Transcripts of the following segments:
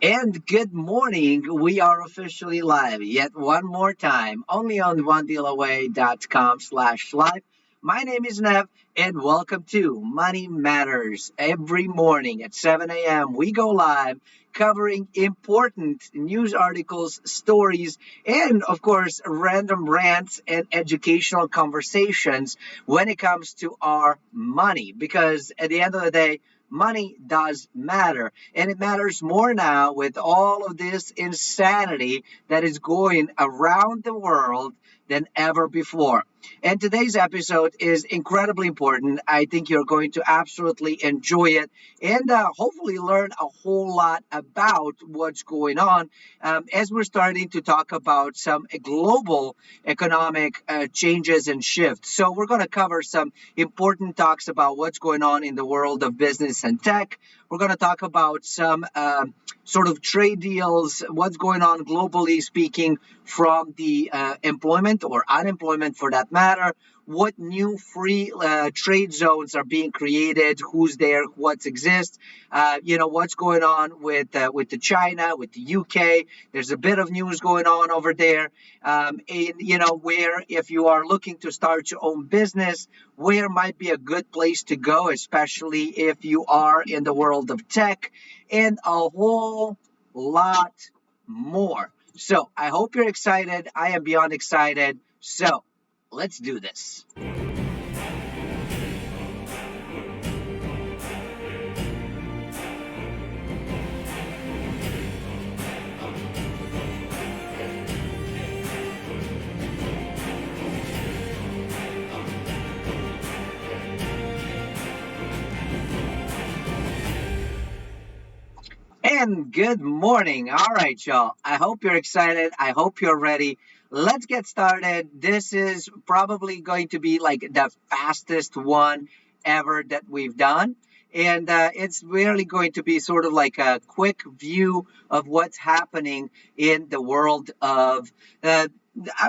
And good morning. We are officially live yet one more time, only on onedealaway.com/live. My name is Nev, and welcome to Money Matters. Every morning at 7 a.m., we go live covering important news articles, stories, and of course, random rants and educational conversations when it comes to our money. Because at the end of the day, money does matter. And it matters more now with all of this insanity that is going around the world than ever before. And today's episode is incredibly important. I think you're going to absolutely enjoy it and hopefully learn a whole lot about what's going on as we're starting to talk about some global economic changes and shifts. So, we're going to cover some important talks about what's going on in the world of business and tech. We're going to talk about some sort of trade deals, what's going on globally speaking from the employment or unemployment for that matter. What new free trade zones are being created? Who's there? What exists? What's going on with the China, with the UK? There's a bit of news going on over there, and where if you are looking to start your own business, where might be a good place to go, especially if you are in the world of tech, and a whole lot more. So I hope you're excited. I am beyond excited. So let's do this. And good morning. All right, y'all. I hope you're excited. I hope you're ready. Let's get started. This is probably going to be like the fastest one ever that we've done. And it's really going to be sort of like a quick view of what's happening in the world of, I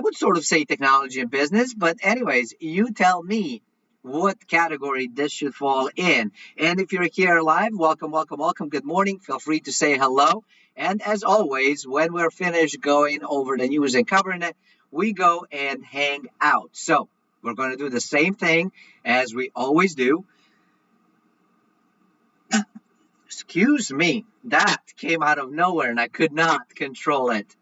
would sort of say technology and business. But, anyways, you tell me what category this should fall in. And if you're here live, welcome, welcome, welcome. Good morning. Feel free to say hello. And as always, when we're finished going over the news and covering it, we go and hang out. So we're going to do the same thing as we always do. Excuse me, that came out of nowhere and I could not control it.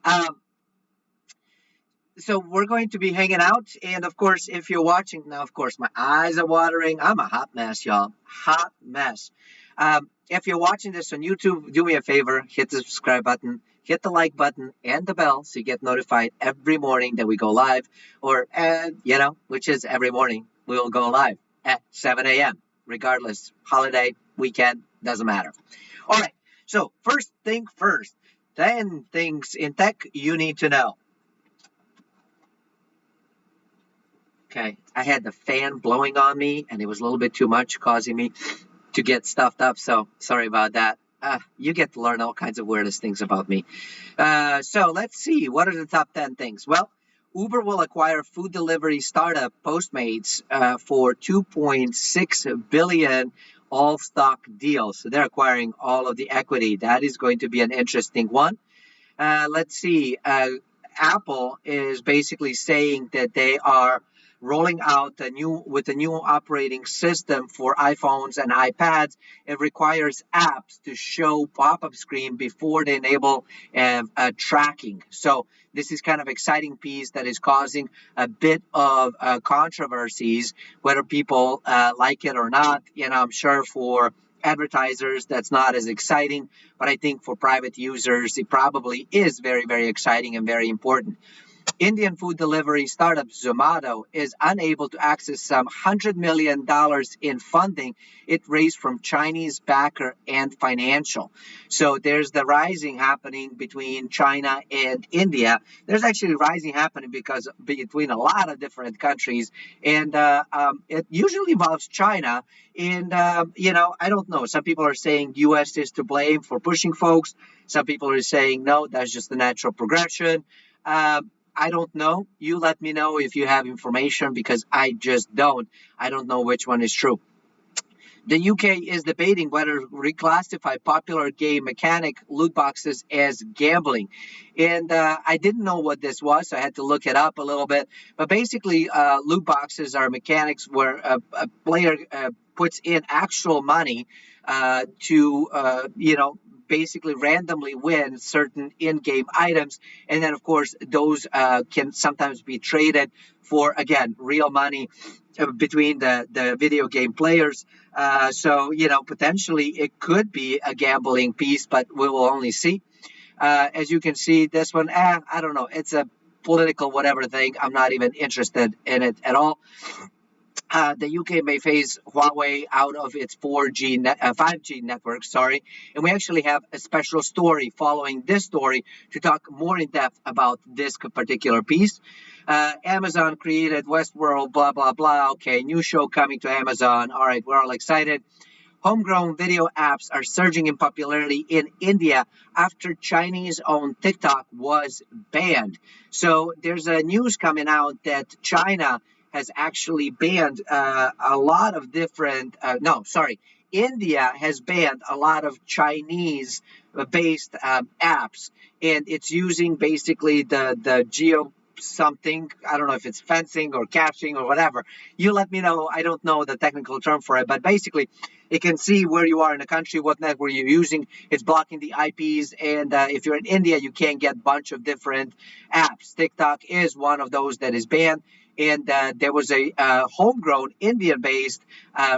So we're going to be hanging out. And of course, if you're watching now, of course, my eyes are watering. I'm a hot mess, y'all. Hot mess. If you're watching this on YouTube, do me a favor, hit the subscribe button, hit the like button, and the bell so you get notified every morning that we go live, or, which is every morning we will go live at 7 a.m., regardless, holiday, weekend, doesn't matter. All right. So, first thing first, 10 things in tech you need to know. Okay, I had the fan blowing on me, and it was a little bit too much, causing me to get stuffed up. So sorry about that. You get to learn all kinds of weirdest things about me. So let's see. What are the top 10 things? Well, Uber will acquire food delivery startup Postmates for 2.6 billion all stock deal. So they're acquiring all of the equity. That is going to be an interesting one. Let's see. Apple is basically saying that they are rolling out a new operating system for iPhones and iPads. It requires apps to show pop-up screen before they enable tracking. So this is kind of exciting piece that is causing a bit of controversies, whether people like it or not. I'm sure for advertisers that's not as exciting, but I think for private users it probably is very, very exciting and very important. Indian food delivery startup Zomato is unable to access some $100 million in funding it raised from Chinese backer and financial. So there's the rising happening between China and India. There's actually rising happening because between a lot of different countries, and it usually involves China. And I don't know. Some people are saying U.S. is to blame for pushing folks. Some people are saying no, that's just the natural progression. I don't know. You let me know if you have information because I just don't. I don't know which one is true. The UK is debating whether to reclassify popular game mechanic loot boxes as gambling. And I didn't know what this was, so I had to look it up a little bit. But basically, loot boxes are mechanics where a player puts in actual money to basically randomly win certain in-game items, and then of course those can sometimes be traded for, again, real money between the video game players. So potentially it could be a gambling piece, but we will only see. As you can see, this one, I don't know, it's a political whatever thing. I'm not even interested in it at all. The UK may phase Huawei out of its 5G network, sorry. And we actually have a special story following this story to talk more in depth about this particular piece. Amazon created Westworld, blah, blah, blah. Okay, new show coming to Amazon. All right, we're all excited. Homegrown video apps are surging in popularity in India after Chinese-owned TikTok was banned. So there's a news coming out that China has actually banned a lot of different. No, sorry, India has banned a lot of Chinese-based apps, and it's using basically the geo something. I don't know if it's fencing or caching or whatever. You let me know. I don't know the technical term for it, but basically it can see where you are in the country, what network you're using. It's blocking the IPs, and if you're in India, you can get a bunch of different apps. TikTok is one of those that is banned, and there was a homegrown Indian-based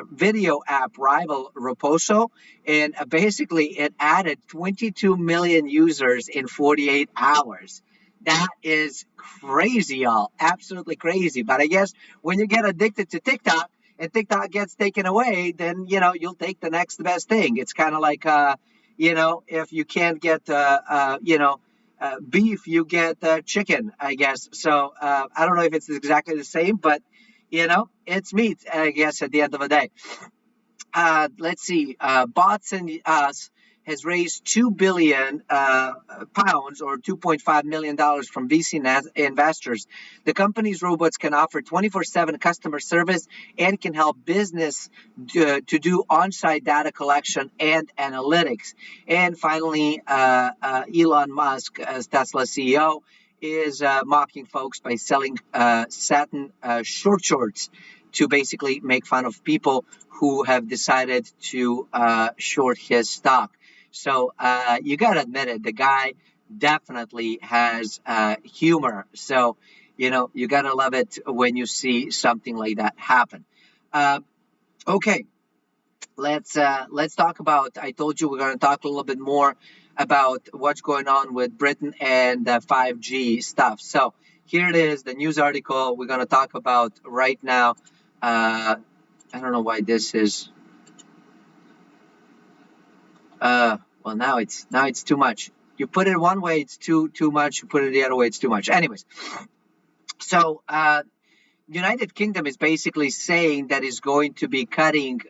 video app rival, Reposo, and basically it added 22 million users in 48 hours. That is crazy, y'all. Absolutely crazy. But I guess when you get addicted to TikTok and TikTok gets taken away, then you'll take the next best thing. It's kind of like if you can't get beef, you get chicken, I guess. So I don't know if it's exactly the same, but it's meat, I guess, at the end of the day. Let's see. Bots and Us has raised £2 billion or $2.5 million from VC investors. The company's robots can offer 24/7 customer service and can help business to do on-site data collection and analytics. And finally, Elon Musk, as Tesla CEO, is mocking folks by selling satin shorts to basically make fun of people who have decided to short his stock. So you got to admit it, the guy definitely has humor. So, you got to love it when you see something like that happen. Okay, let's talk about, I told you we're going to talk a little bit more about what's going on with Britain and 5G stuff. So here it is, the news article we're going to talk about right now. I don't know why this is. Well, now it's too much. You put it one way, it's too much. You put it the other way, it's too much. Anyways, so United Kingdom is basically saying that it's going to be cutting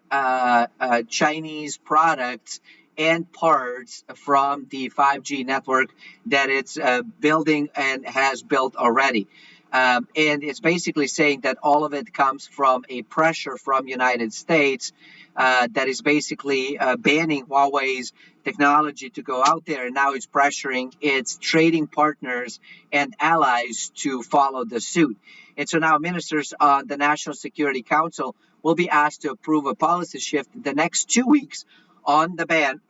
Chinese products and parts from the 5G network that it's building and has built already. And it's basically saying that all of it comes from a pressure from United States that is basically banning Huawei's technology to go out there. And now it's pressuring its trading partners and allies to follow the suit. And so now ministers on the National Security Council will be asked to approve a policy shift in the next 2 weeks on the ban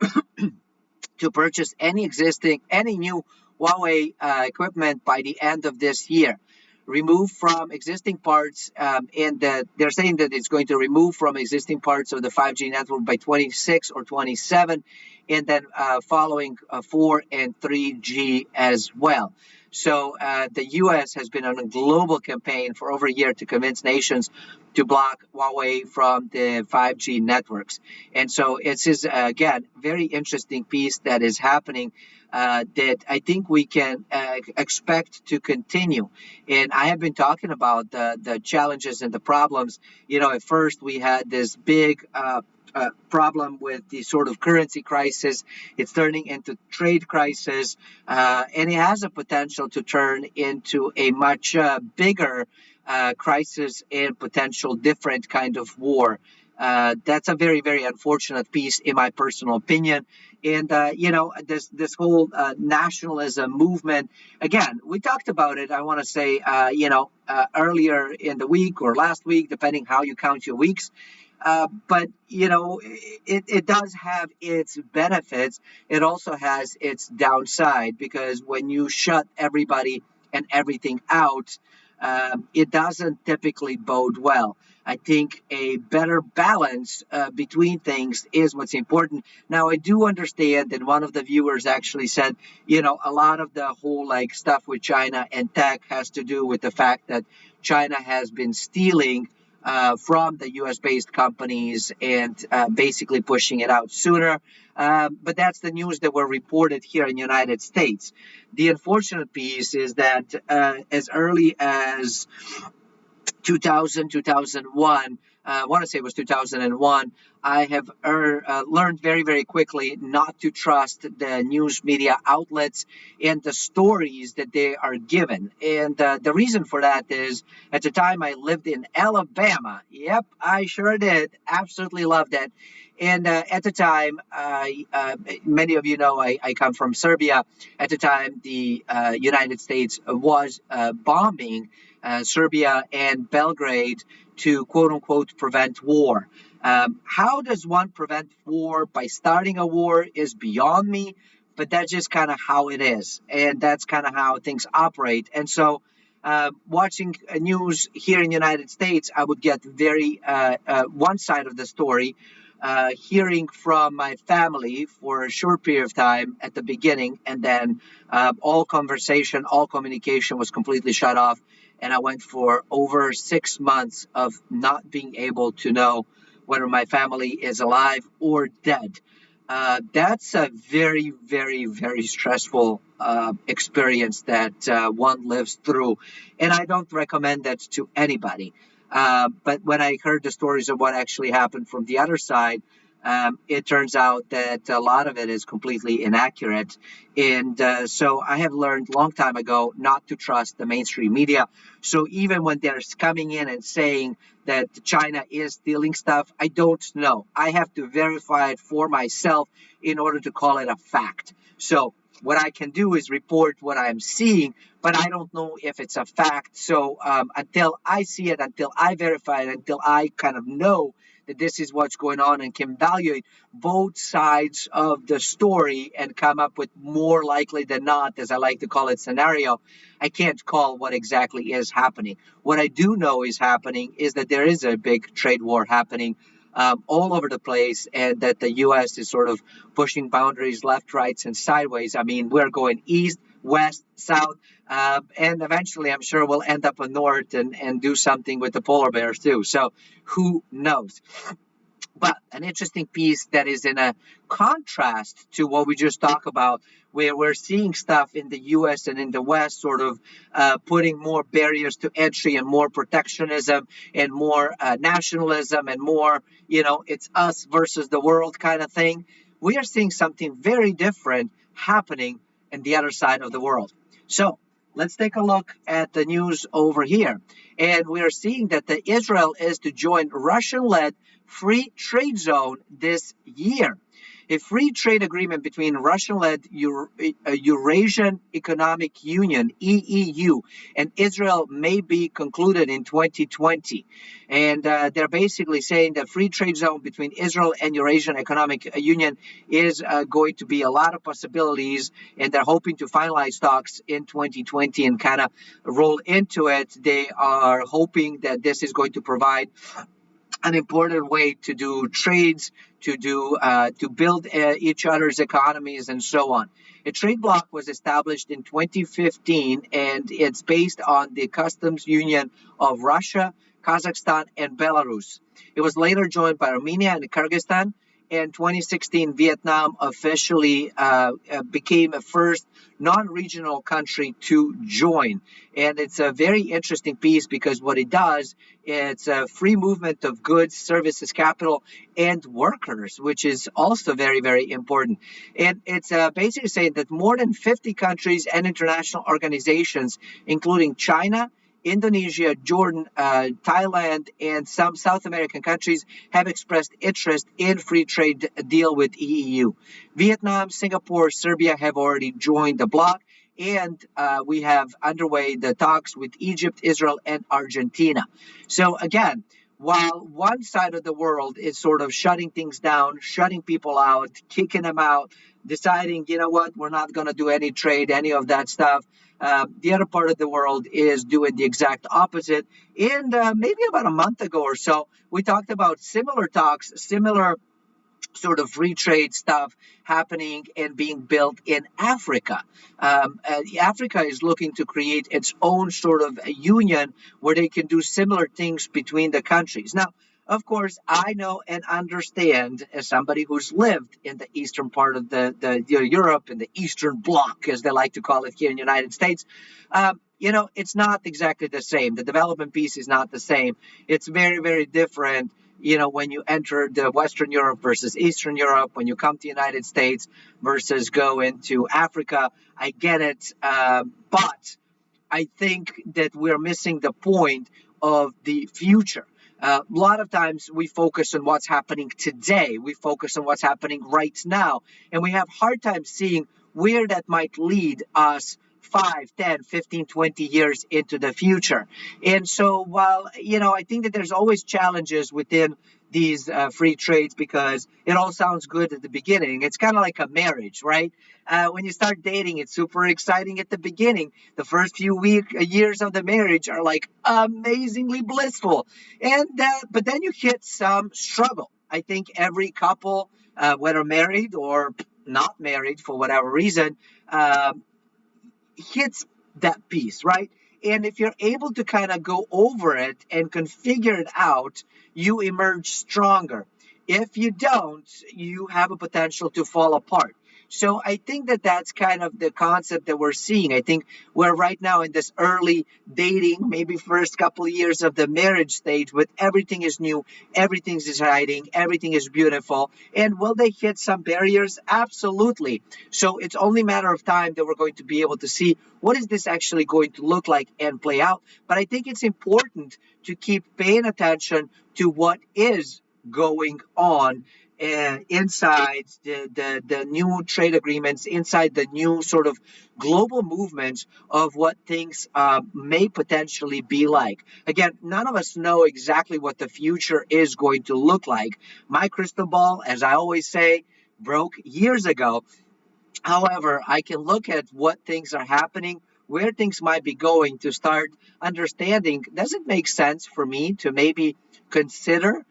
to purchase any new Huawei equipment by the end of this year. Remove from existing parts, and they're saying that it's going to remove from existing parts of the 5G network by 26 or 27, and then following 4 and 3G as well. So the U.S. has been on a global campaign for over a year to convince nations to block Huawei from the 5G networks. And so it's again, very interesting piece that is happening that I think we can expect to continue. And I have been talking about the challenges and the problems. At first we had this big problem with the sort of currency crisis. It's turning into trade crisis, and it has a potential to turn into a much bigger crisis and potential different kind of war That's a very, very unfortunate piece, in my personal opinion. And this whole nationalism movement. Again, we talked about it. I want to say, earlier in the week or last week, depending how you count your weeks. But it does have its benefits. It also has its downside, because when you shut everybody and everything out, it doesn't typically bode well. I think a better balance between things is what's important. Now, I do understand that one of the viewers actually said, a lot of the whole like stuff with China and tech has to do with the fact that China has been stealing from the US based companies and basically pushing it out sooner. But that's the news that were reported here in the United States. The unfortunate piece is that as early as 2000, 2001, I want to say it was 2001, I have learned very, very quickly not to trust the news media outlets and the stories that they are given. And the reason for that is, at the time I lived in Alabama. Yep, I sure did. Absolutely loved it. And at the time, many of you know I come from Serbia. At the time, the United States was bombing Serbia and Belgrade to quote unquote prevent war. How does one prevent war by starting a war is beyond me, but that's just kind of how it is. And that's kind of how things operate. And so, watching news here in the United States, I would get very one side of the story. Hearing from my family for a short period of time at the beginning, and then all conversation, all communication was completely shut off. And I went for over 6 months of not being able to know whether my family is alive or dead. That's a very, very, very stressful experience that one lives through. And I don't recommend that to anybody. But when I heard the stories of what actually happened from the other side, it turns out that a lot of it is completely inaccurate. And so I have learned a long time ago not to trust the mainstream media. So even when they're coming in and saying that China is stealing stuff, I don't know. I have to verify it for myself in order to call it a fact. So what I can do is report what I'm seeing, but I don't know if it's a fact. So until I see it, until I verify it, until I kind of know that this is what's going on and can evaluate both sides of the story and come up with more likely than not, as I like to call it, scenario, I can't call what exactly is happening. What I do know is happening is that there is a big trade war happening all over the place, and that the U.S. is sort of pushing boundaries left, right, and sideways. I mean, we're going east, west, south, and eventually I'm sure we'll end up in north and do something with the polar bears too. So who knows? But an interesting piece that is in a contrast to what we just talked about, where we're seeing stuff in the US and in the West sort of putting more barriers to entry and more protectionism and more nationalism and more, it's us versus the world kind of thing. We are seeing something very different happening in the other side of the world. So let's take a look at the news over here. And we are seeing that the Israel is to join Russian-led free trade zone this year. A free trade agreement between Russian-led Eurasian Economic Union (EEU) and Israel may be concluded in 2020. And they're basically saying that free trade zone between Israel and Eurasian Economic Union is going to be a lot of possibilities, and they're hoping to finalize talks in 2020 and kind of roll into it. They are hoping that this is going to provide an important way to do trades, to build each other's economies, and so on. A trade bloc was established in 2015, and it's based on the customs union of Russia, Kazakhstan, and Belarus. It was later joined by Armenia and Kyrgyzstan. In 2016, Vietnam officially became a first non-regional country to join. And it's a very interesting piece because what it does, it's a free movement of goods, services, capital, and workers, which is also very, very important. And it's basically saying that more than 50 countries and international organizations, including China, Indonesia, Jordan, Thailand, and some South American countries have expressed interest in free trade deal with EU. Vietnam, Singapore, Serbia have already joined the bloc, and we have underway the talks with Egypt, Israel, and Argentina. So again, while one side of the world is sort of shutting things down, shutting people out, kicking them out, deciding, you know what, we're not going to do any trade, any of that stuff. The other part of the world is doing the exact opposite. And maybe about a month ago or so, we talked about similar talks, similar sort of free trade stuff happening and being built in Africa. Africa is looking to create its own sort of a union where they can do similar things between the countries. Now, of course, I know and understand as somebody who's lived in the eastern part of the Europe, in the Eastern Bloc, as they like to call it here in the United States. It's not exactly the same. The development piece is not the same. It's very, very different, when you enter the Western Europe versus Eastern Europe, when you come to the United States versus go into Africa. I get it. But I think that we're missing the point of the future. A lot of times we focus on what's happening today. We focus on what's happening right now. And we have hard time seeing where that might lead us 5, 10, 15, 20 years into the future. And so while, I think that there's always challenges within these free trades because it all sounds good at the beginning. It's kind of like a marriage, right? When you start dating, it's super exciting at the beginning. The first few years of the marriage are like amazingly blissful, and but then you hit some struggle. I think every couple, whether married or not married for whatever reason, hits that piece, right? And if you're able to kind of go over it and can figure it out, you emerge stronger. If you don't, you have a potential to fall apart. So I think that that's kind of the concept that we're seeing. I think we're right now in this early dating, maybe first couple of years of the marriage stage, with everything is new, everything's exciting, everything is beautiful. And will they hit some barriers? Absolutely. So it's only a matter of time that we're going to be able to see what is this actually going to look like and play out. But I think it's important to keep paying attention to what is going on inside the new trade agreements, inside the new sort of global movements of what things may potentially be like. Again, none of us know exactly what the future is going to look like. My crystal ball, as I always say, broke years ago. However, I can look at what things are happening, where things might be going to start understanding, does it make sense for me to maybe consider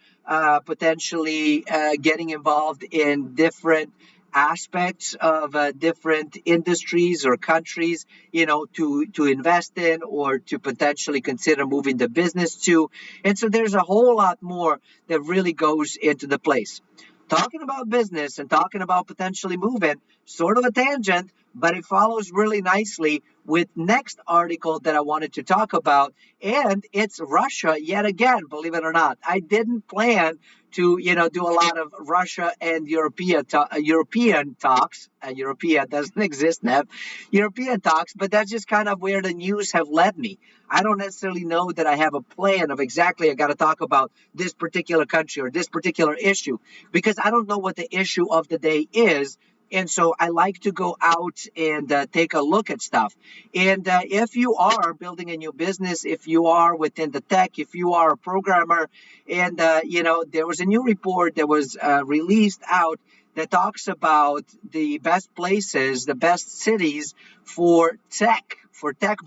potentially getting involved in different aspects of different industries or countries, to invest in or to potentially consider moving the business to. And so there's a whole lot more that really goes into the place. Talking about business and talking about potentially moving, sort of a tangent, but it follows really nicely with next article that I wanted to talk about, and it's Russia yet again, believe it or not. I didn't plan to, do a lot of Russia and European talks. European doesn't exist now. European talks, but that's just kind of where the news have led me. I don't necessarily know that I have a plan of exactly I got to talk about this particular country or this particular issue because I don't know what the issue of the day is. And so I like to go out and take a look at stuff. And if you are building a new business, if you are within the tech, if you are a programmer, and, there was a new report that was released out that talks about the best places, the best cities for tech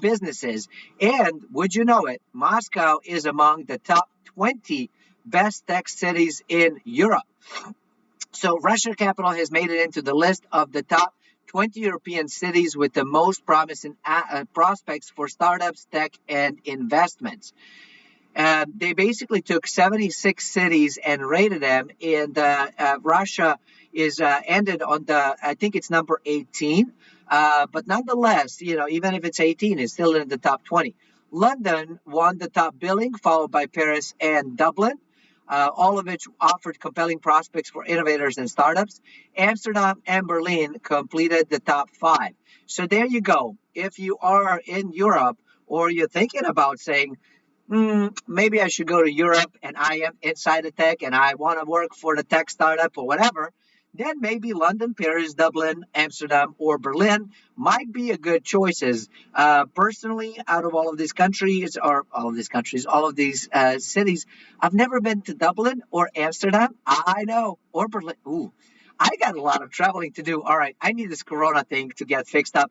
businesses. And would you know it, Moscow is among the top 20 best tech cities in Europe. So Russia capital has made it into the list of the top 20 European cities with the most promising prospects for startups, tech, and investments. They basically took 76 cities and rated them, and Russia is ended on I think it's number 18. But nonetheless, even if it's 18, it's still in the top 20. London won the top billing, followed by Paris and Dublin, all of which offered compelling prospects for innovators and startups. Amsterdam and Berlin completed the top 5. So there you go. If you are in Europe, or you're thinking about saying, maybe I should go to Europe and I am inside the tech and I want to work for the tech startup or whatever, then maybe London, Paris, Dublin, Amsterdam, or Berlin might be a good choices. Personally, out of all of these countries, or all of these cities, I've never been to Dublin or Amsterdam. I know, or Berlin. Ooh, I got a lot of traveling to do. All right, I need this Corona thing to get fixed up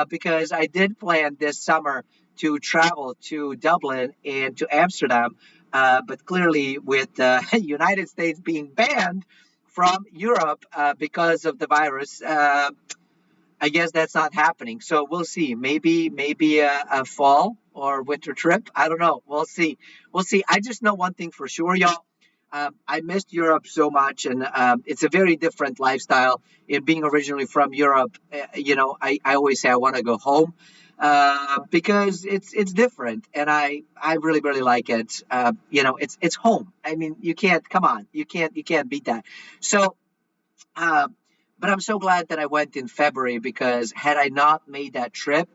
because I did plan this summer to travel to Dublin and to Amsterdam. But clearly, with the United States being banned from Europe because of the virus, I guess that's not happening. So we'll see. Maybe a fall or winter trip. I don't know. We'll see. We'll see. I just know one thing for sure, y'all. I missed Europe so much, and it's a very different lifestyle. In being originally from Europe, I always say I want to go home because it's different, and I really like it. It's home. I mean, you can't come on, you can't beat that. So uh, but I'm so glad that I went in February because had I not made that trip,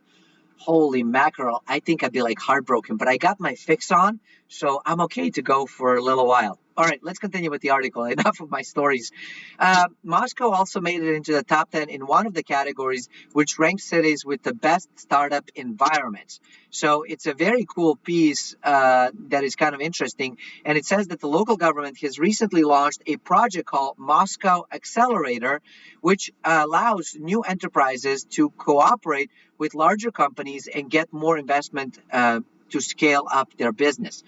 holy mackerel, I think I'd be like heartbroken. But I got my fix on, so I'm okay to go for a little while. All right, let's continue with the article. Enough of my stories. Moscow also made it into the top 10 in one of the categories, which ranks cities with the best startup environments. So it's a very cool piece that is kind of interesting. And it says that the local government has recently launched a project called Moscow Accelerator, which allows new enterprises to cooperate with larger companies and get more investment to scale up their business.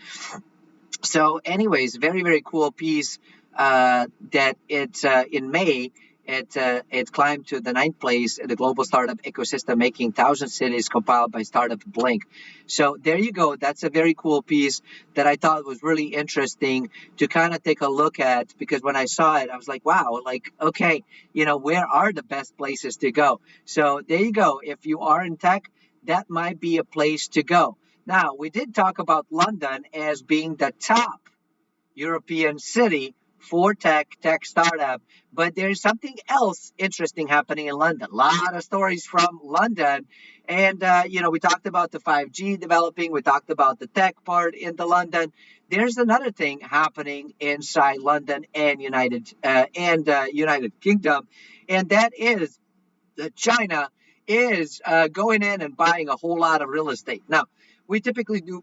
So, anyways, very cool piece that it in May it climbed to the ninth place in the global startup ecosystem, making 1,000 cities compiled by Startup Blink. So there you go. That's a very cool piece that I thought was really interesting to kind of take a look at because when I saw it, I was like, wow, like okay, where are the best places to go? So there you go. If you are in tech, that might be a place to go. Now, we did talk about London as being the top European city for tech startup, but there's something else interesting happening in London. A lot of stories from London, and we talked about the 5G developing. We talked about the tech part in the London. There's another thing happening inside London and United Kingdom, and that is that China is going in and buying a whole lot of real estate. Now, we typically do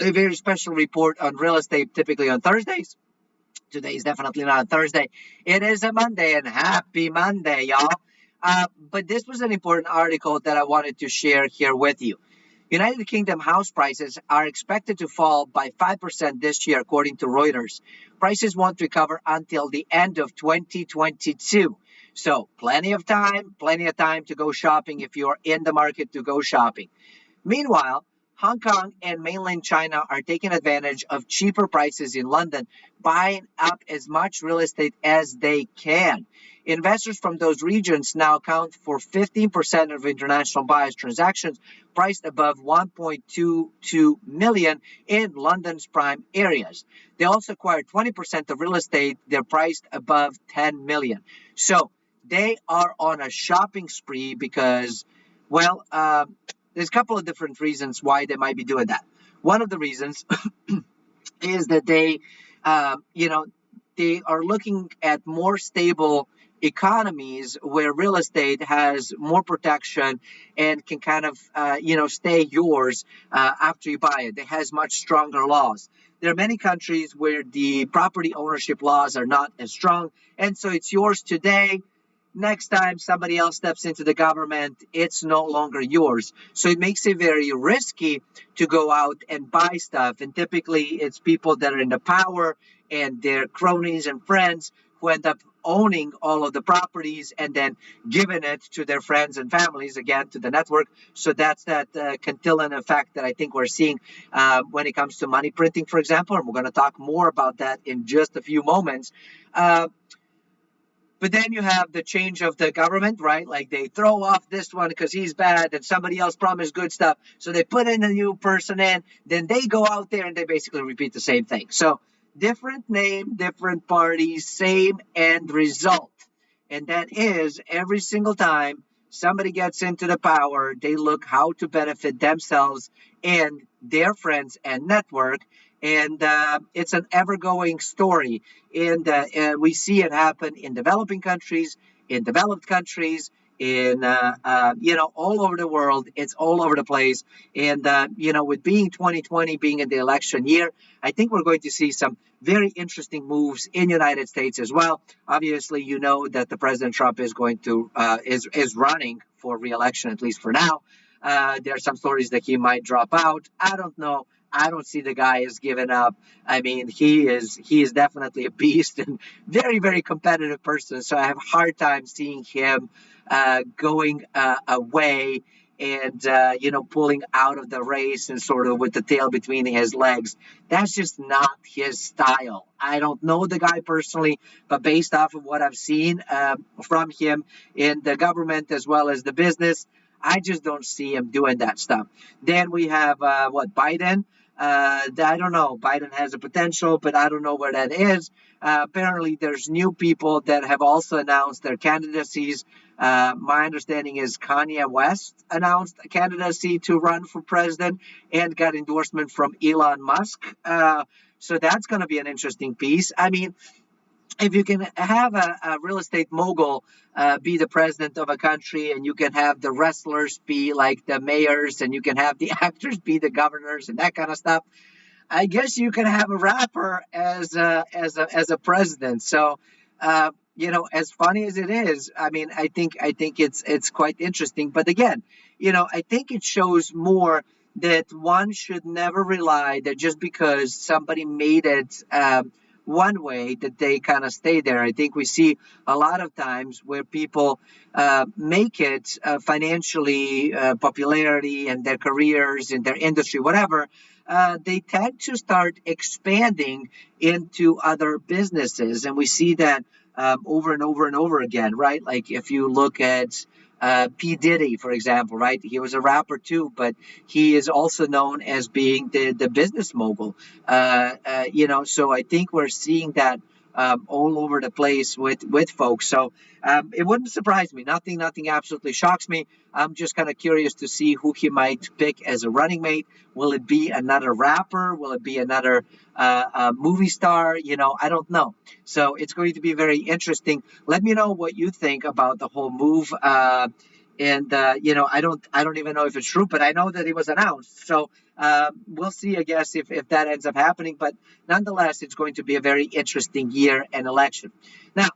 a very special report on real estate, typically on Thursdays. Today is definitely not a Thursday. It is a Monday, and happy Monday, y'all. But this was an important article that I wanted to share here with you. United Kingdom house prices are expected to fall by 5% this year, according to Reuters. Prices won't recover until the end of 2022. So plenty of time to go shopping if you're in the market to go shopping. Meanwhile, Hong Kong and mainland China are taking advantage of cheaper prices in London, buying up as much real estate as they can. Investors from those regions now account for 15% of international buyers' transactions priced above 1.22 million in London's prime areas. They also acquired 20% of real estate they're priced above 10 million. So they are on a shopping spree because, well, there's a couple of different reasons why they might be doing that. One of the reasons is that they are looking at more stable economies where real estate has more protection and can kind of, stay yours after you buy it. It has much stronger laws. There are many countries where the property ownership laws are not as strong, and so it's yours today. Next time somebody else steps into the government, it's no longer yours. So it makes it very risky to go out and buy stuff. And typically it's people that are in the power and their cronies and friends who end up owning all of the properties and then giving it to their friends and families, again, to the network. So that's that Cantillon effect that I think we're seeing when it comes to money printing, for example. And we're going to talk more about that in just a few moments. But then you have the change of the government, right? Like they throw off this one because he's bad and somebody else promised good stuff. So they put in a new person in, then they go out there and they basically repeat the same thing. So different name, different party, same end result. And that is every single time somebody gets into the power, they look how to benefit themselves and their friends and network. And it's an ever going story. And we see it happen in developing countries, in developed countries, in all over the world. It's all over the place. And with being 2020 being in the election year, I think we're going to see some very interesting moves in United States as well. Obviously, you know that the President Trump is going to is running for re-election, at least for now. There are some stories that he might drop out. I don't know. I don't see the guy as giving up. I mean, he is definitely a beast and very very competitive person. So I have a hard time seeing him going away and pulling out of the race and sort of with the tail between his legs. That's just not his style. I don't know the guy personally, but based off of what I've seen from him in the government as well as the business, I just don't see him doing that stuff. Then we have Biden. I don't know. Biden has a potential, but I don't know where that is. Apparently, there's new people that have also announced their candidacies. My understanding is Kanye West announced a candidacy to run for president and got endorsement from Elon Musk. So that's going to be an interesting piece. I mean, if you can have a real estate mogul be the president of a country, and you can have the wrestlers be like the mayors, and you can have the actors be the governors and that kind of stuff, I guess you can have a rapper as a president. So, as funny as it is, I mean, I think it's quite interesting. But again, I think it shows more that one should never rely that just because somebody made it one way that they kind of stay there. I think we see a lot of times where people make it financially, popularity, and their careers in their industry, whatever, they tend to start expanding into other businesses. And we see that over and over and over again, right? Like if you look at P. Diddy, for example, right? He was a rapper too, but he is also known as being the business mogul. So I think we're seeing that all over the place with folks. So it wouldn't surprise me. Nothing absolutely shocks me. I'm just kind of curious to see who he might pick as a running mate. Will it be another rapper? Will it be another movie star? I don't know. So it's going to be very interesting. Let me know what you think about the whole move. And I don't even know if it's true, but I know that it was announced. So we'll see, I guess, if that ends up happening. But nonetheless, it's going to be a very interesting year and election. Now,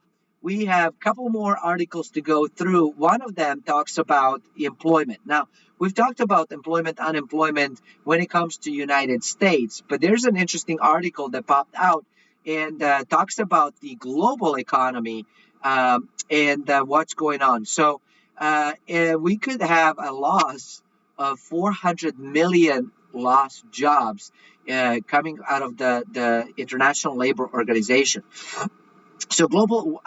we have a couple more articles to go through. One of them talks about employment. Now, we've talked about employment, unemployment when it comes to United States, but there's an interesting article that popped out and talks about the global economy and what's going on. So we could have a loss of 400 million lost jobs coming out of the International Labor Organization. So global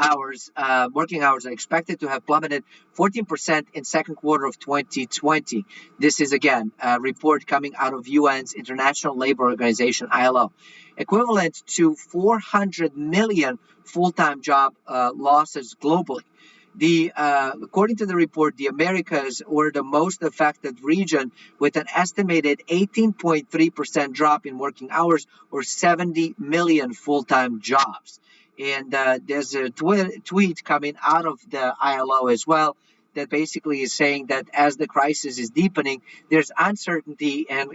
working hours are expected to have plummeted 14% in second quarter of 2020. This is, again, a report coming out of UN's International Labor Organization, ILO, equivalent to 400 million full-time job losses globally. According to the report, the Americas were the most affected region with an estimated 18.3% drop in working hours or 70 million full-time jobs. And there's a tweet coming out of the ILO as well that basically is saying that as the crisis is deepening, there's uncertainty and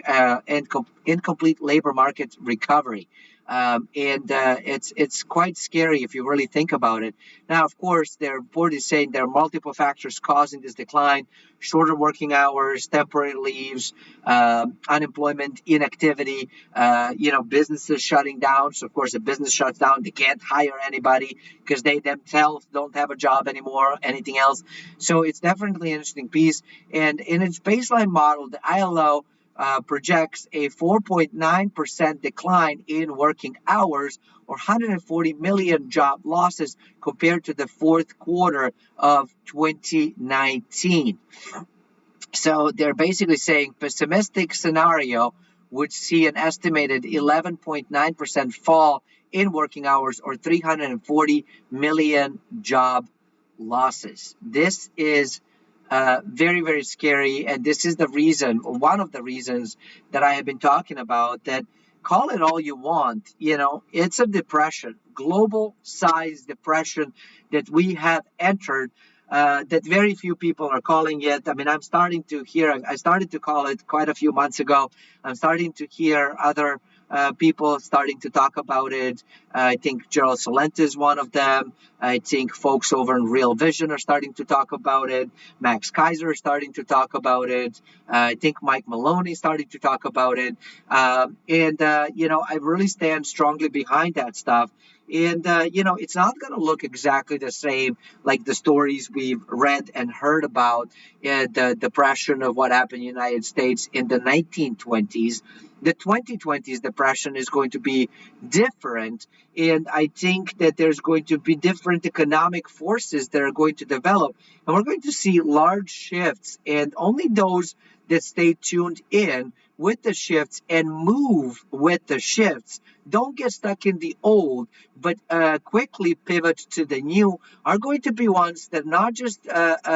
incomplete labor market recovery. It's quite scary if you really think about it. Now, of course, their report is saying there are multiple factors causing this decline: shorter working hours, temporary leaves, unemployment, inactivity, businesses shutting down. So, of course, if business shuts down, they can't hire anybody because they themselves don't have a job anymore or anything else. So it's definitely an interesting piece. And in its baseline model, the ILO projects a 4.9% decline in working hours or 140 million job losses compared to the fourth quarter of 2019. So they're basically saying pessimistic scenario would see an estimated 11.9% fall in working hours or 340 million job losses. This is very, very scary. And this is the reason, one of the reasons that I have been talking about that. Call it all you want, it's a depression, global size depression that we have entered, that very few people are calling it. I mean, I'm starting to hear, I started to call it quite a few months ago. I'm starting to hear other people starting to talk about it. I think Gerald Salent is one of them. I think folks over in Real Vision are starting to talk about it. Max Kaiser is starting to talk about it. I think Mike Maloney is starting to talk about it. I really stand strongly behind that stuff. And, it's not going to look exactly the same like the stories we've read and heard about the depression of what happened in the United States in the 1920s. The 2020s depression is going to be different. And I think that there's going to be different economic forces that are going to develop. And we're going to see large shifts. And only those that stay tuned in with the shifts and move with the shifts, don't get stuck in the old, but quickly pivot to the new, are going to be ones that not just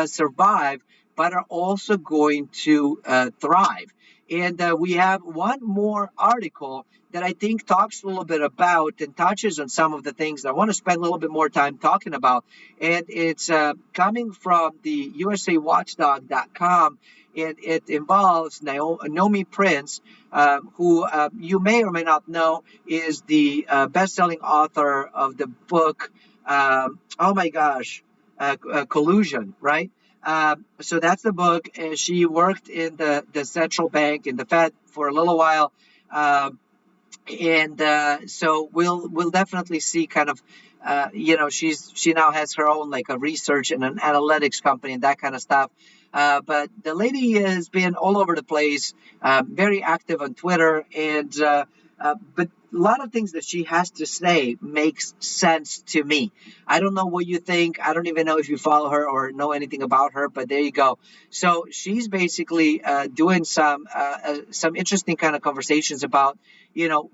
survive, but are also going to thrive. And we have one more article that I think talks a little bit about and touches on some of the things that I want to spend a little bit more time talking about. And it's coming from the USAWatchdog.com. And it involves Naomi Prince, who you may or may not know is the best-selling author of the book, oh my gosh, Collusion, right? So that's the book. She worked in the central bank in the Fed for a little while. And so we'll definitely see kind of she now has her own like a research and an analytics company and that kind of stuff. But the lady has been all over the place, very active on Twitter, and but a lot of things that she has to say makes sense to me. I don't know what you think. I don't even know if you follow her or know anything about her, but there you go. So she's basically doing some interesting kind of conversations about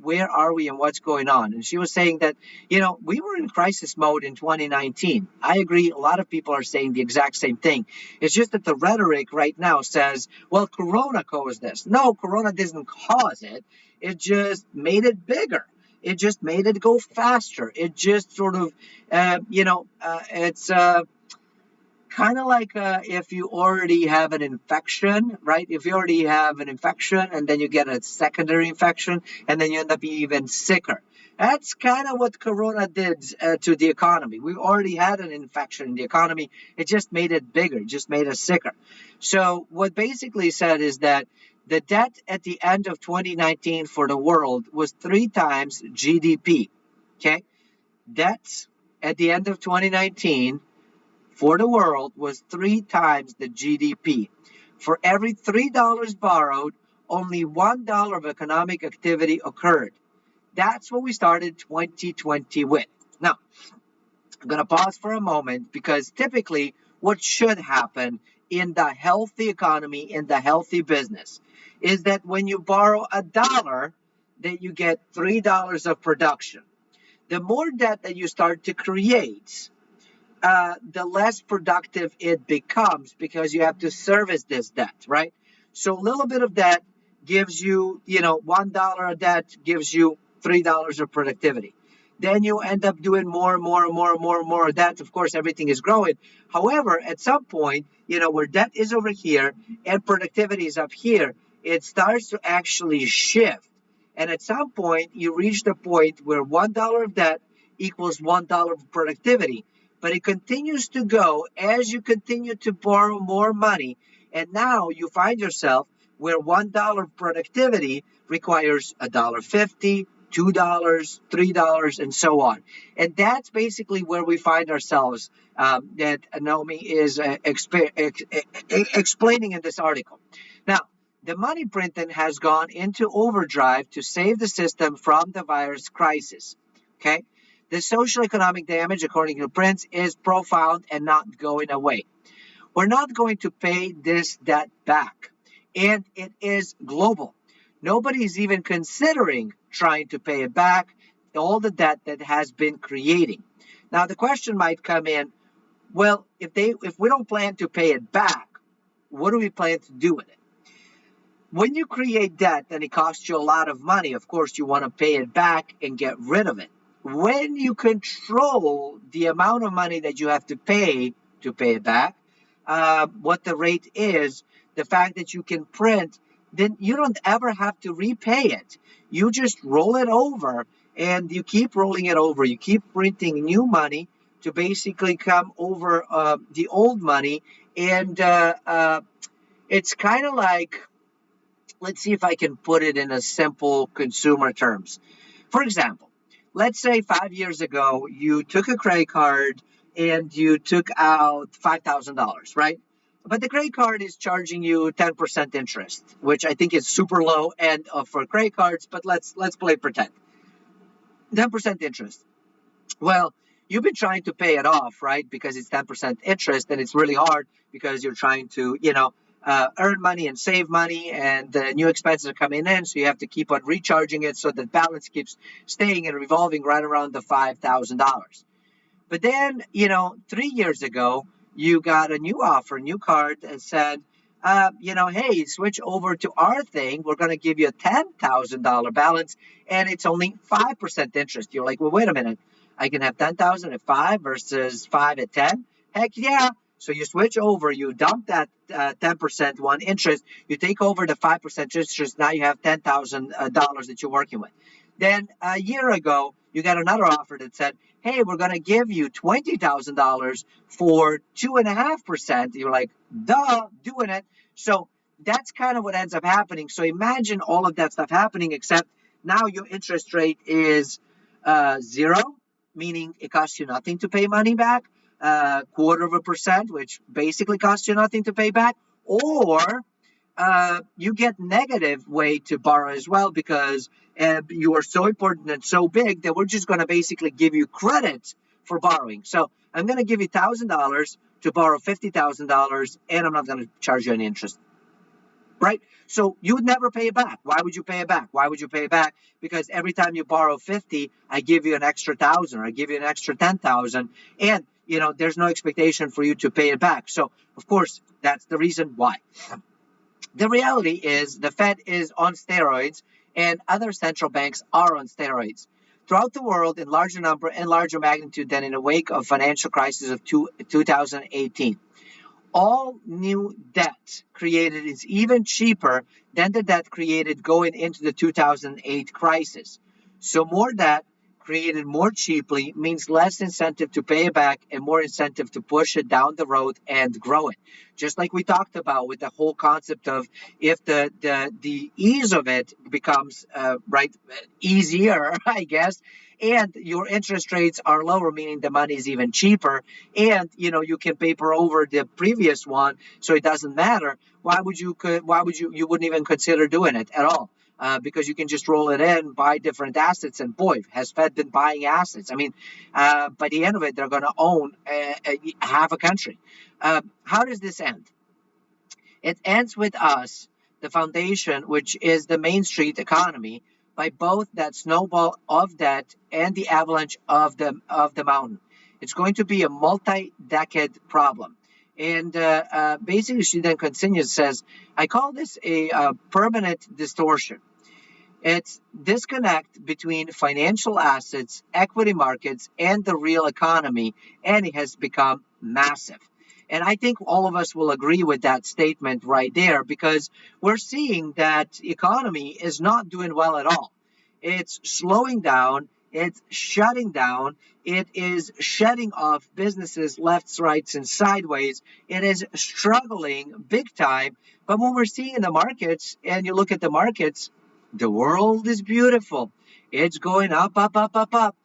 where are we and what's going on. And she was saying that we were in crisis mode in 2019. I agree. A lot of people are saying the exact same thing. It's just that the rhetoric right now says, well, Corona caused this. No, Corona didn't cause it. It just made it bigger. It just made it go faster. It just sort of, it's kind of like if you already have an infection, right? If you already have an infection and then you get a secondary infection and then you end up being even sicker. That's kind of what Corona did to the economy. We already had an infection in the economy. It just made it bigger. It just made us sicker. So what basically said is that the debt at the end of 2019 for the world was 3 times GDP. Okay? Debt at the end of 2019 for the world was 3 times the GDP. For every $3 borrowed, only $1 of economic activity occurred. That's what we started 2020 with. Now, I'm going to pause for a moment because typically what should happen in the healthy economy, in the healthy business, is that when you borrow $1, that you get $3 of production. The more debt that you start to create, the less productive it becomes because you have to service this debt, right? So a little bit of debt gives you, $1 of debt gives you $3 of productivity. Then you end up doing more and more and more and more and more of that. Of course, everything is growing. However, at some point, where debt is over here and productivity is up here, it starts to actually shift. And at some point, you reach the point where $1 of debt equals $1 of productivity. But it continues to go as you continue to borrow more money. And now you find yourself where $1 of productivity requires $1.50, $2, $3, and so on. And that's basically where we find ourselves that Naomi is explaining in this article. Now, the money printing has gone into overdrive to save the system from the virus crisis. Okay? The social economic damage, according to Prince, is profound and not going away. We're not going to pay this debt back. And it is global. Nobody is even considering trying to pay it back, all the debt that has been creating. Now, the question might come in, well, if we don't plan to pay it back, what do we plan to do with it? When you create debt and it costs you a lot of money, of course, you want to pay it back and get rid of it. When you control the amount of money that you have to pay it back, what the rate is, the fact that you can print, then you don't ever have to repay it. You just roll it over and you keep rolling it over. You keep printing new money to basically come over the old money. And it's kind of like, let's see if I can put it in a simple consumer terms. For example, let's say 5 years ago, you took a credit card and you took out $5,000, right? But the credit card is charging you 10% interest, which I think is super low end for credit cards, but let's play pretend. 10% interest. Well, you've been trying to pay it off, right? Because it's 10% interest and it's really hard because you're trying to, earn money and save money, and new expenses are coming in. So you have to keep on recharging it so the balance keeps staying and revolving right around the $5,000. But then, 3 years ago, you got a new offer, a new card that said, hey, switch over to our thing. We're going to give you a $10,000 balance, and it's only 5% interest. You're like, well, wait a minute. I can have 10,000 at 5 versus 5 at 10. Heck yeah. So you switch over, you dump that 10% one interest, you take over the 5% interest. Now you have $10,000 that you're working with. Then a year ago, you got another offer that said, hey, we're going to give you $20,000 for 2.5%. You're like, duh, doing it. So that's kind of what ends up happening. So imagine all of that stuff happening, except now your interest rate is 0, meaning it costs you nothing to pay money back, 0.25%, which basically costs you nothing to pay back, or you get negative way to borrow as well, because you are so important and so big that we're just going to basically give you credit for borrowing. So I'm going to give you $1,000 to borrow $50,000, and I'm not going to charge you any interest. Right? So you would never pay it back. Why would you pay it back? Why would you pay it back? Because every time you borrow 50, I give you an extra 1,000, or I give you an extra 10,000, and there's no expectation for you to pay it back. So of course, that's the reason why. The reality is the Fed is on steroids, and other central banks are on steroids. Throughout the world, in larger number and larger magnitude than in the wake of financial crisis of 2018. All new debt created is even cheaper than the debt created going into the 2008 crisis. So more debt created more cheaply means less incentive to pay it back and more incentive to push it down the road and grow it. Just like we talked about with the whole concept of, if the ease of it becomes easier, I guess, and your interest rates are lower, meaning the money is even cheaper, and you can paper over the previous one, so it doesn't matter. Why would you wouldn't even consider doing it at all? Because you can just roll it in, buy different assets, and boy, has Fed been buying assets. I mean, by the end of it, they're going to own half a country. How does this end? It ends with us, the foundation, which is the Main Street economy, by both that snowball of debt and the avalanche of the mountain. It's going to be a multi-decade problem. And basically, she then continues, says, I call this a permanent distortion. It's disconnect between financial assets, equity markets, and the real economy, and it has become massive. And I think all of us will agree with that statement right there, because we're seeing that economy is not doing well at all. It's slowing down. It's shutting down. It is shedding off businesses left, rights, and sideways. It is struggling big time. But when we're seeing in the markets, and you look at the markets, the world is beautiful. It's going up, up, up, up, up.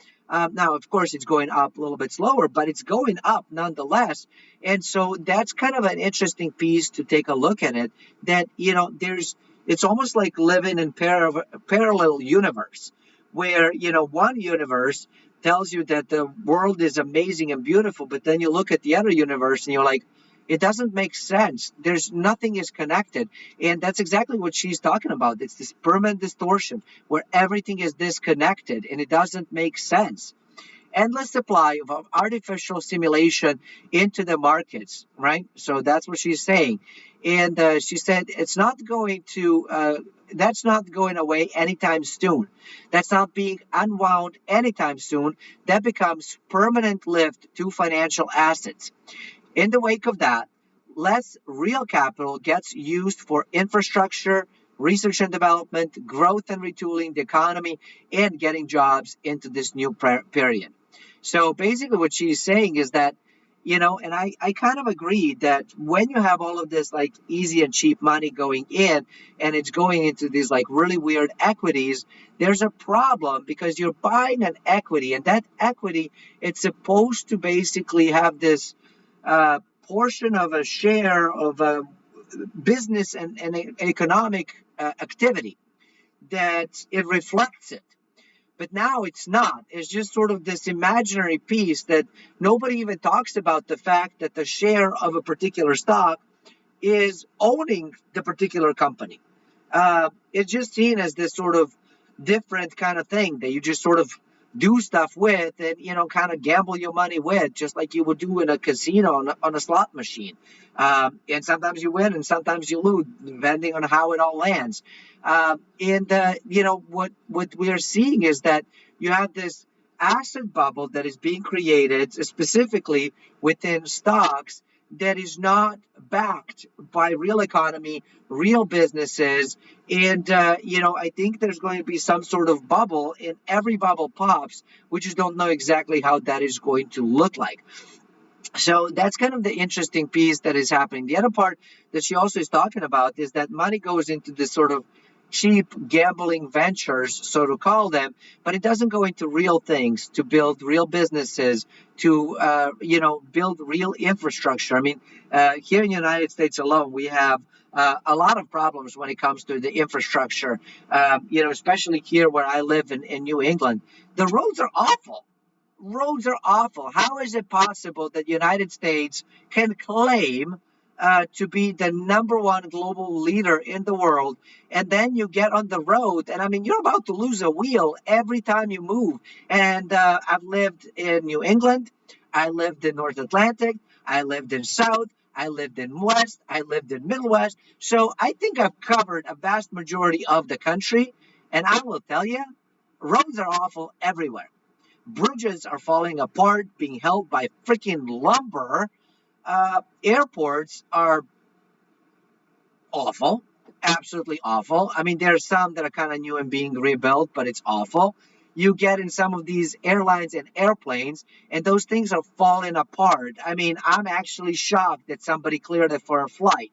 Now, of course, it's going up a little bit slower, but it's going up nonetheless. And so that's kind of an interesting piece to take a look at it. That it's almost like living in parallel universe, where one universe tells you that the world is amazing and beautiful, but then you look at the other universe and you're like, it doesn't make sense. Nothing is connected. And that's exactly what she's talking about. It's this permanent distortion where everything is disconnected and it doesn't make sense. endless supply of artificial simulation into the markets, right? So that's what she's saying. And she said it's not going to, that's not going away anytime soon. That's not being unwound anytime soon. That becomes permanent lift to financial assets. In the wake of that, less real capital gets used for infrastructure, research and development, growth and retooling the economy, and getting jobs into this new period. So basically, what she's saying is that, and I kind of agree that when you have all of this like easy and cheap money going in and it's going into these like really weird equities, there's a problem because you're buying an equity, and that equity, it's supposed to basically have this uh, portion of a share of a business and economic activity that it reflects it. But now it's not. It's just sort of this imaginary piece that nobody even talks about the fact that the share of a particular stock is owning the particular company. It's just seen as this sort of different kind of thing that you just sort of do stuff with and kind of gamble your money with, just like you would do in a casino on a slot machine. And sometimes you win and sometimes you lose, depending on how it all lands. And what we are seeing is that you have this asset bubble that is being created specifically within stocks that is not backed by real economy, real businesses. And, I think there's going to be some sort of bubble, and every bubble pops. We just don't know exactly how that is going to look like. So that's kind of the interesting piece that is happening. The other part that she also is talking about is that money goes into this sort of cheap gambling ventures, so to call them, but it doesn't go into real things to build real businesses, to build real infrastructure. I mean, here in the United States alone, we have a lot of problems when it comes to the infrastructure. Especially here where I live in New England, the roads are awful. Roads are awful. How is it possible that the United States can claim to be the number one global leader in the world, and then you get on the road, and I mean, you're about to lose a wheel every time you move. And I've lived in New England, I lived in North Atlantic, I lived in South, I lived in West, I lived in Middle West. So I think I've covered a vast majority of the country, and I will tell you, roads are awful everywhere. Bridges are falling apart, being held by freaking lumber. Airports are awful, absolutely awful. I mean, there's some that are kind of new and being rebuilt, but it's awful. You get in some of these airlines and airplanes, and those things are falling apart. I mean, I'm actually shocked that somebody cleared it for a flight.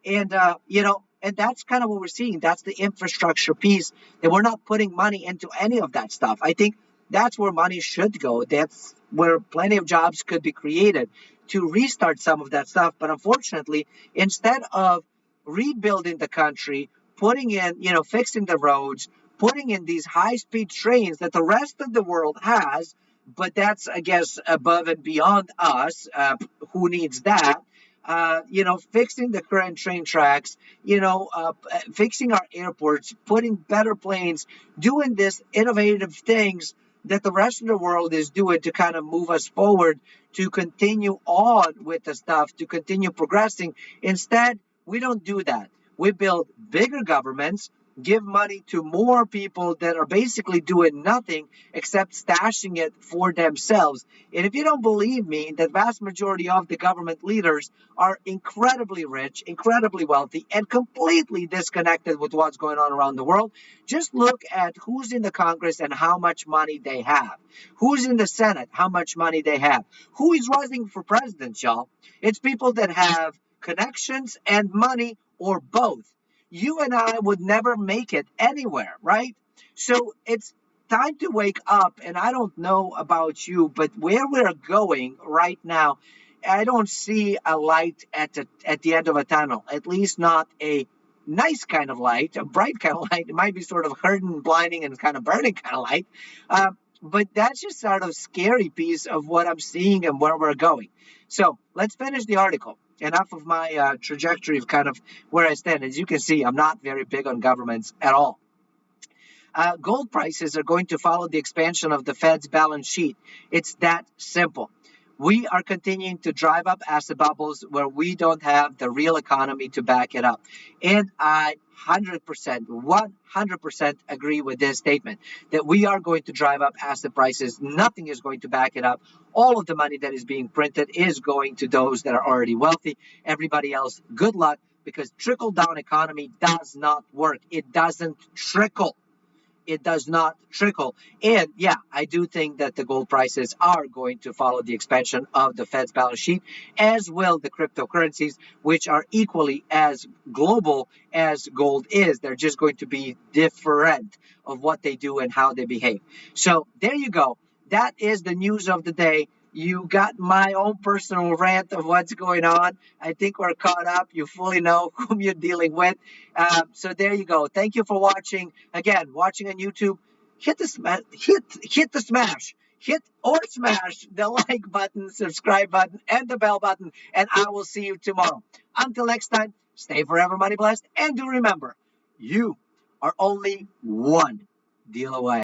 And, and that's kind of what we're seeing. That's the infrastructure piece that we're not putting money into any of that stuff. I think that's where money should go. That's where plenty of jobs could be created to restart some of that stuff. But unfortunately, instead of rebuilding the country, putting in, fixing the roads, putting in these high speed trains that the rest of the world has, but that's, I guess, above and beyond us. Who needs that? Fixing the current train tracks, fixing our airports, putting better planes, doing this innovative things that the rest of the world is doing to kind of move us forward, to continue on with the stuff, to continue progressing. Instead, we don't do that. We build bigger governments, give money to more people that are basically doing nothing except stashing it for themselves. And if you don't believe me, the vast majority of the government leaders are incredibly rich, incredibly wealthy, and completely disconnected with what's going on around the world. Just look at who's in the Congress and how much money they have. Who's in the Senate, how much money they have. Who is running for president, y'all? It's people that have connections and money, or both. You and I would never make it anywhere, right? So it's time to wake up. And I don't know about you, but where we're going right now, I don't see a light at the end of a tunnel, at least not a nice kind of light, a bright kind of light. It might be sort of hurting, blinding, and kind of burning kind of light. But that's just sort of scary piece of what I'm seeing and where we're going. So let's finish the article. Enough of my trajectory of kind of where I stand. As you can see, I'm not very big on governments at all. Gold prices are going to follow the expansion of the Fed's balance sheet. It's that simple. We are continuing to drive up asset bubbles where we don't have the real economy to back it up. And I 100% agree with this statement that we are going to drive up asset prices. Nothing is going to back it up. All of the money that is being printed is going to those that are already wealthy. Everybody else, good luck, because trickle down economy does not work. It doesn't trickle. It does not trickle. And yeah, I do think that the gold prices are going to follow the expansion of the Fed's balance sheet, as will the cryptocurrencies, which are equally as global as gold is. They're just going to be different of what they do and how they behave. So there you go. That is the news of the day. You got my own personal rant of what's going on. I think we're caught up. You fully know whom you're dealing with. So there you go. Thank you for watching. Again, watching on YouTube, hit the smash the like button, subscribe button, and the bell button, and I will see you tomorrow. Until next time, stay forever money blessed, and do remember, you are only one deal away.